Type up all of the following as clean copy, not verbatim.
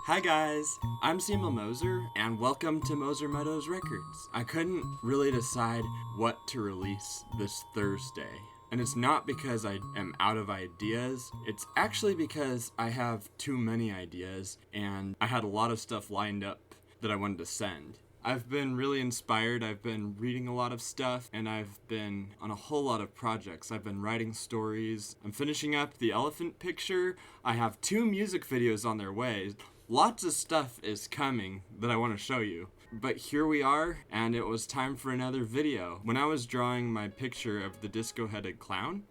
Hi guys, I'm Seymour Moser, and welcome to Moser Meadows Records. I couldn't really decide what to release this Thursday. And it's not because I am out of ideas, it's actually because I have too many ideas, and I had a lot of stuff lined up that I wanted to send. I've been really inspired, I've been reading a lot of stuff, and I've been on a whole lot of projects. I've been writing stories, I'm finishing up the elephant picture, I have 2 music videos on their way. Lots of stuff is coming that I want to show you. But here we are, and it was time for another video. When I was drawing my picture of the disco-headed clown,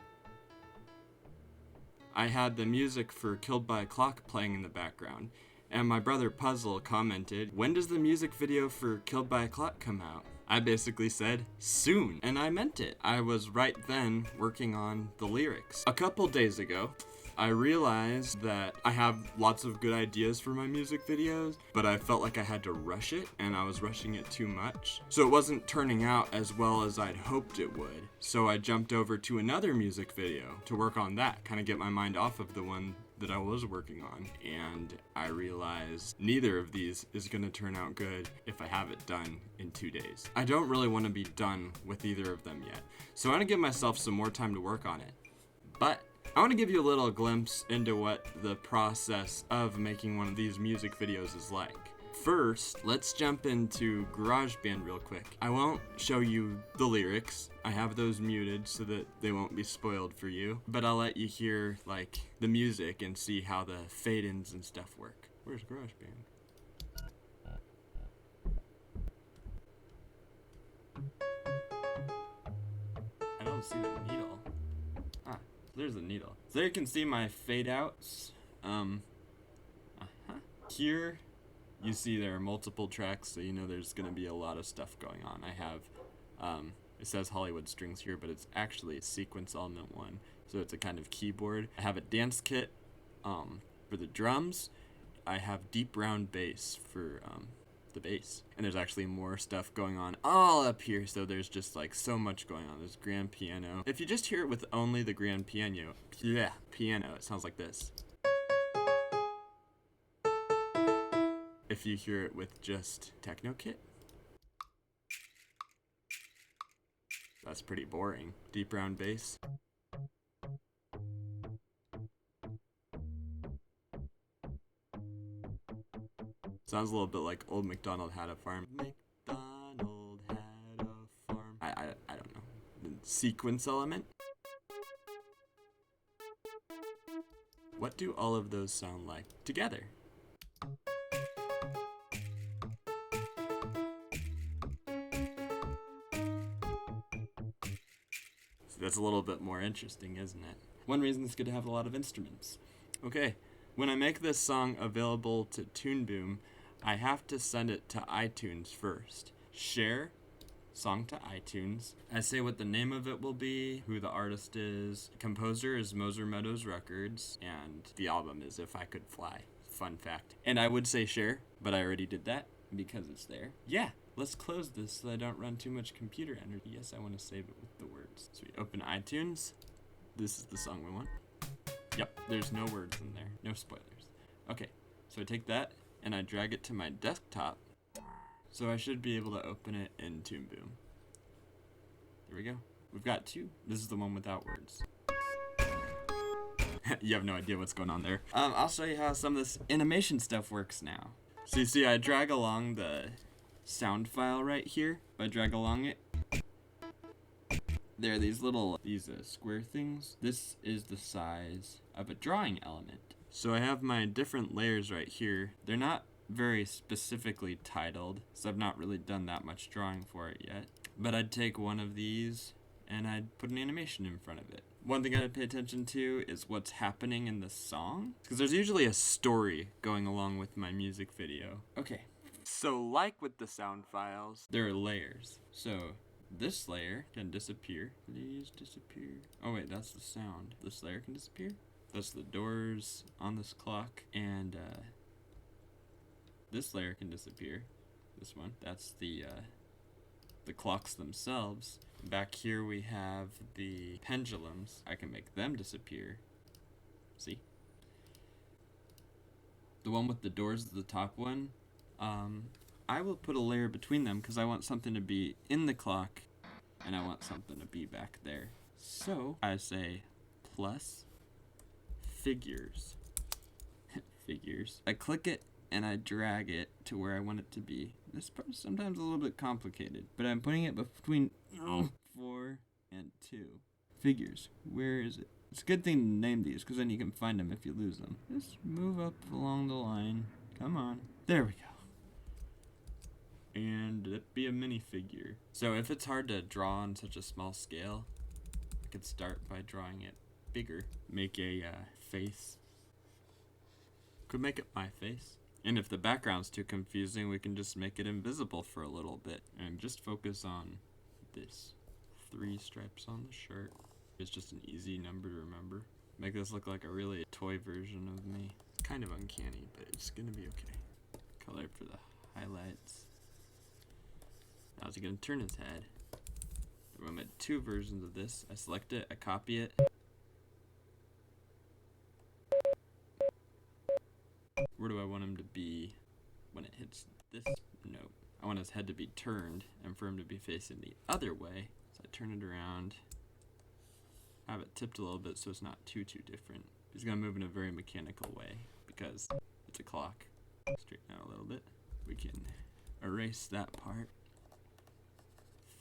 I had the music for Killed by a Clock playing in the background. And my brother Puzzle commented, "When does the music video for Killed by a Clock come out?" I basically said, soon, and I meant it. I was right then working on the lyrics. A couple days ago, I realized that I have lots of good ideas for my music videos, but I felt like I had to rush it, and I was rushing it too much. So it wasn't turning out as well as I'd hoped it would. So I jumped over to another music video to work on that, kind of get my mind off of the one that I was working on, and I realized neither of these is going to turn out good if I have it done in 2 days. I don't really want to be done with either of them yet, so I want to give myself some more time to work on it. But I want to give you a little glimpse into what the process of making one of these music videos is like. First, let's jump into GarageBand real quick. I won't show you the lyrics. I have those muted so that they won't be spoiled for you, but I'll let you hear like the music and see how the fade-ins and stuff work. Where's GarageBand? I don't see the needle. Ah, there's the needle. So there you can see my fade outs. Here you see there are multiple tracks, so you know there's going to be a lot of stuff going on. I have, it says Hollywood Strings here, but it's actually a sequence element 1, so it's a kind of keyboard. I have a dance kit for the drums. I have deep round bass for the bass. And there's actually more stuff going on all up here, so there's just like so much going on. There's grand piano. If you just hear it with only the grand piano, it sounds like this. If you hear it with just techno kit, that's pretty boring. Deep round bass. Sounds a little bit like Old MacDonald Had a Farm. MacDonald had a farm. I don't know. The sequence element. What do all of those sound like together? That's a little bit more interesting, isn't it? One reason it's good to have a lot of instruments. Okay, when I make this song available to ToonBoom, I have to send it to iTunes first. Share, song to iTunes. I say what the name of it will be, who the artist is. Composer is Moser Meadows Records, and the album is If I Could Fly. Fun fact. And I would say share, but I already did that because it's there. Yeah. Let's close this so I don't run too much computer energy. Yes, I want to save it with the words. So we open iTunes. This is the song we want. Yep, there's no words in there. No spoilers. Okay, so I take that and I drag it to my desktop. So I should be able to open it in ToonBoom. There we go. We've got 2. This is the one without words. You have no idea what's going on there. I'll show you how some of this animation stuff works now. So you see I drag along the sound file right here. If I drag along it, there are these little square things. This is the size of a drawing element. So I have my different layers right here. They're not very specifically titled, so I've not really done that much drawing for it yet. But I'd take one of these and I'd put an animation in front of it. One thing I'd pay attention to is what's happening in the song, because there's usually a story going along with my music video. Okay. So like with the sound files, there are layers. So this layer can disappear. Please disappear. Oh wait, that's the sound. This layer can disappear. That's the doors on this clock. And this layer can disappear. This one. That's the clocks themselves. Back here we have the pendulums. I can make them disappear. See? The one with the doors is the top one. I will put a layer between them because I want something to be in the clock and I want something to be back there. So I say plus figures. Figures. I click it and I drag it to where I want it to be. This part is sometimes a little bit complicated, but I'm putting it between 4 and 2. Figures. Where is it? It's a good thing to name these because then you can find them if you lose them. Just move up along the line. Come on. There we go. And it'd be a minifigure. So if it's hard to draw on such a small scale, I could start by drawing it bigger. Make a face. Could make it my face. And if the background's too confusing, we can just make it invisible for a little bit. And just focus on this. 3 stripes on the shirt. It's just an easy number to remember. Make this look like a really toy version of me. It's kind of uncanny, but it's gonna be okay. Color for the highlights. Now is he gonna turn his head? I made 2 versions of this. I select it, I copy it. Where do I want him to be when it hits this note? I want his head to be turned and for him to be facing the other way. So I turn it around, have it tipped a little bit so it's not too different. He's gonna move in a very mechanical way because it's a clock. Straighten out a little bit. We can erase that part.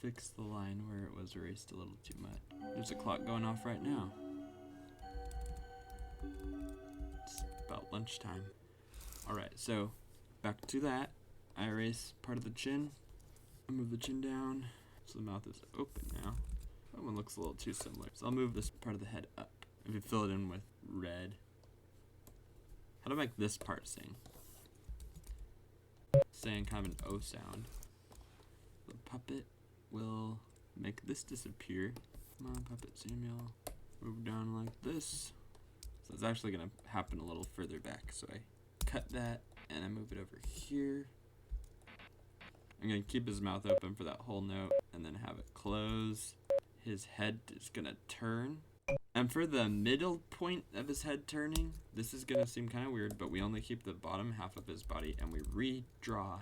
Fix the line where it was erased a little too much. There's a clock going off right now. It's about lunchtime. Alright, so back to that. I erase part of the chin. I move the chin down so the mouth is open now. That one looks a little too similar. So I'll move this part of the head up. If you fill it in with red. How do I make this part sing? Saying kind of an O sound. The puppet will make this disappear. Come on, Puppet Samuel. Move down like this. So it's actually going to happen a little further back. So I cut that and I move it over here. I'm going to keep his mouth open for that whole note and then have it close. His head is going to turn. And for the middle point of his head turning, this is going to seem kind of weird, but we only keep the bottom half of his body and we redraw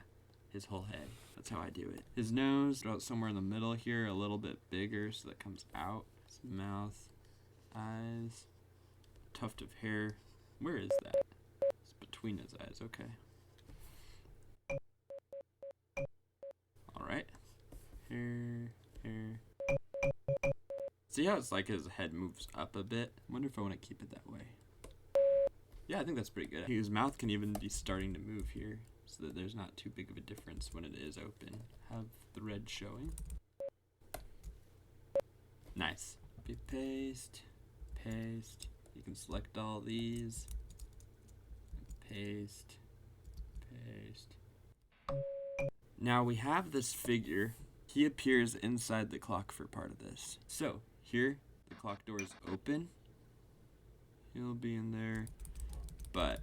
his whole head. That's how I do it. His nose, about somewhere in the middle here, a little bit bigger so that comes out. His mouth, eyes, tuft of hair. Where is that? It's between his eyes, okay. Alright. Hair. See how it's like his head moves up a bit? I wonder if I want to keep it that way. Yeah, I think that's pretty good. His mouth can even be starting to move here so that there's not too big of a difference when it is open. Have the red showing. Nice. Copy, paste. You can select all these. Paste. Now we have this figure. He appears inside the clock for part of this. So here, the clock door is open. He'll be in there. But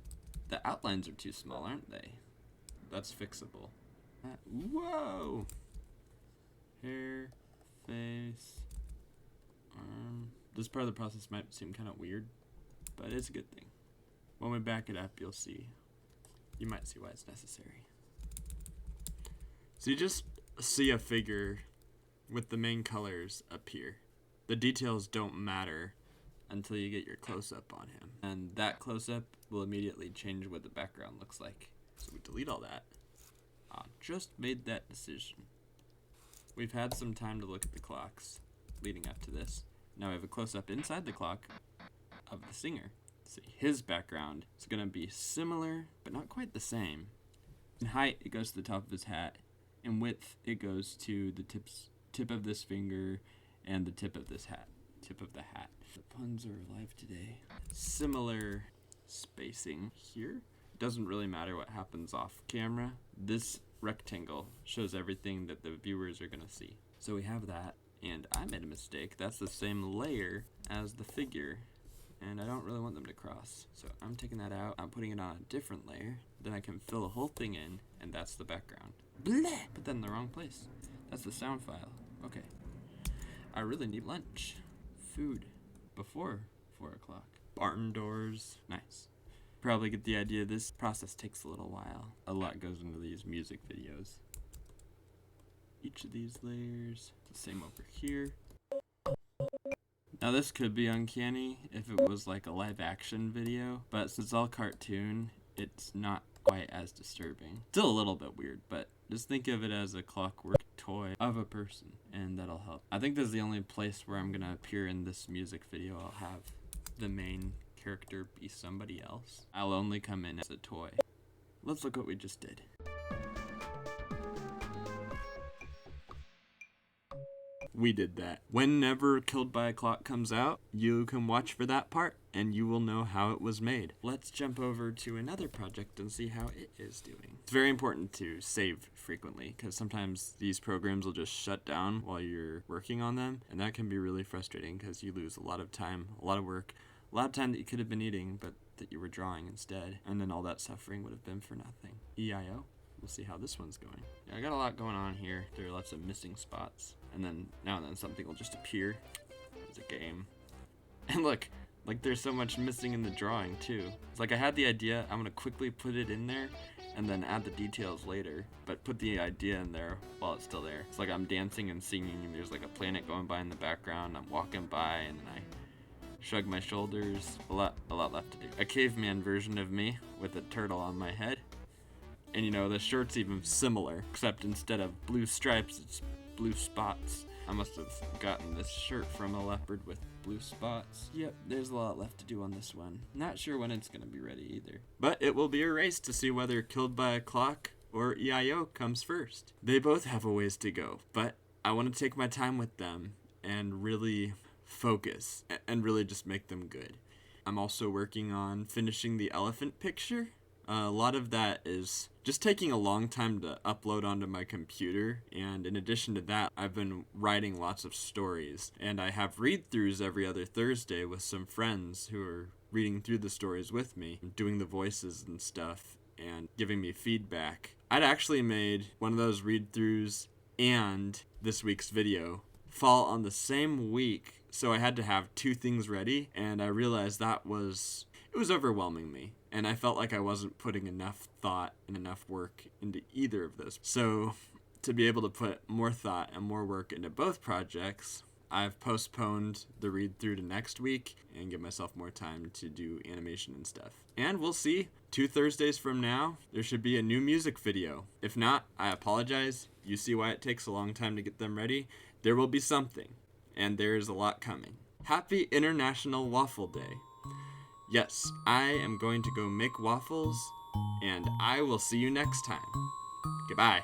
the outlines are too small, aren't they? That's fixable. Whoa! Hair, face, arm. This part of the process might seem kind of weird, but it's a good thing. When we back it up, you'll see. You might see why it's necessary. So you just see a figure with the main colors appear. The details don't matter until you get your close-up on him. And that close-up will immediately change what the background looks like. So we delete all that. Just made that decision. We've had some time to look at the clocks leading up to this. Now we have a close-up inside the clock of the singer. See, his background is going to be similar, but not quite the same. In height, it goes to the top of his hat. In width, it goes to the tip of this finger and the tip of this hat. Tip of the hat. The puns are alive today. Similar spacing here. It doesn't really matter what happens off camera. This rectangle shows everything that the viewers are going to see. So we have that, and I made a mistake. That's the same layer as the figure, and I don't really want them to cross. So I'm taking that out. I'm putting it on a different layer. Then I can fill the whole thing in, and that's the background. Bleh! Put that in the wrong place. That's the sound file. Okay. I really need lunch. Food. Before 4 o'clock. Barn doors. Nice. Probably get the idea. This process takes a little while. A lot goes into these music videos. Each of these layers, the same over here. Now this could be uncanny if it was like a live action video, but since it's all cartoon, it's not quite as disturbing. Still a little bit weird, but just think of it as a clockwork toy of a person, and that'll help. I think this is the only place where I'm gonna appear in this music video. I'll have the main character be somebody else. I'll only come in as a toy. Let's look what we just did. We did that. Whenever Killed by a Clock comes out, you can watch for that part, and you will know how it was made. Let's jump over to another project and see how it is doing. It's very important to save frequently, because sometimes these programs will just shut down while you're working on them, and that can be really frustrating because you lose a lot of time, a lot of work, a lot of time that you could have been eating, but that you were drawing instead, and then all that suffering would have been for nothing. EIO. We'll see how this one's going. Yeah, I got a lot going on here. There are lots of missing spots. And then now and then something will just appear. It's a game. And look, like there's so much missing in the drawing too. It's like I had the idea, I'm gonna quickly put it in there and then add the details later, but put the idea in there while it's still there. It's like I'm dancing and singing and there's like a planet going by in the background. I'm walking by and then I shrug my shoulders. A lot left to do. A caveman version of me with a turtle on my head. And you know, the shirt's even similar, except instead of blue stripes, it's blue spots. I must have gotten this shirt from a leopard with blue spots. Yep, there's a lot left to do on this one. Not sure when it's gonna be ready either. But it will be a race to see whether Killed by a Clock or EIO comes first. They both have a ways to go, but I want to take my time with them and really focus and really just make them good. I'm also working on finishing the elephant picture. A lot of that is just taking a long time to upload onto my computer, and in addition to that, I've been writing lots of stories, and I have read-throughs every other Thursday with some friends who are reading through the stories with me, doing the voices and stuff, and giving me feedback. I'd actually made one of those read-throughs and this week's video fall on the same week, so I had to have two things ready, and I realized it was overwhelming me, and I felt like I wasn't putting enough thought and enough work into either of those. So to be able to put more thought and more work into both projects, I've postponed the read through to next week and give myself more time to do animation and stuff. And we'll see. 2 Thursdays from now, there should be a new music video. If not, I apologize. You see why it takes a long time to get them ready. There will be something, and there is a lot coming. Happy International Waffle Day. Yes, I am going to go make waffles, and I will see you next time. Goodbye.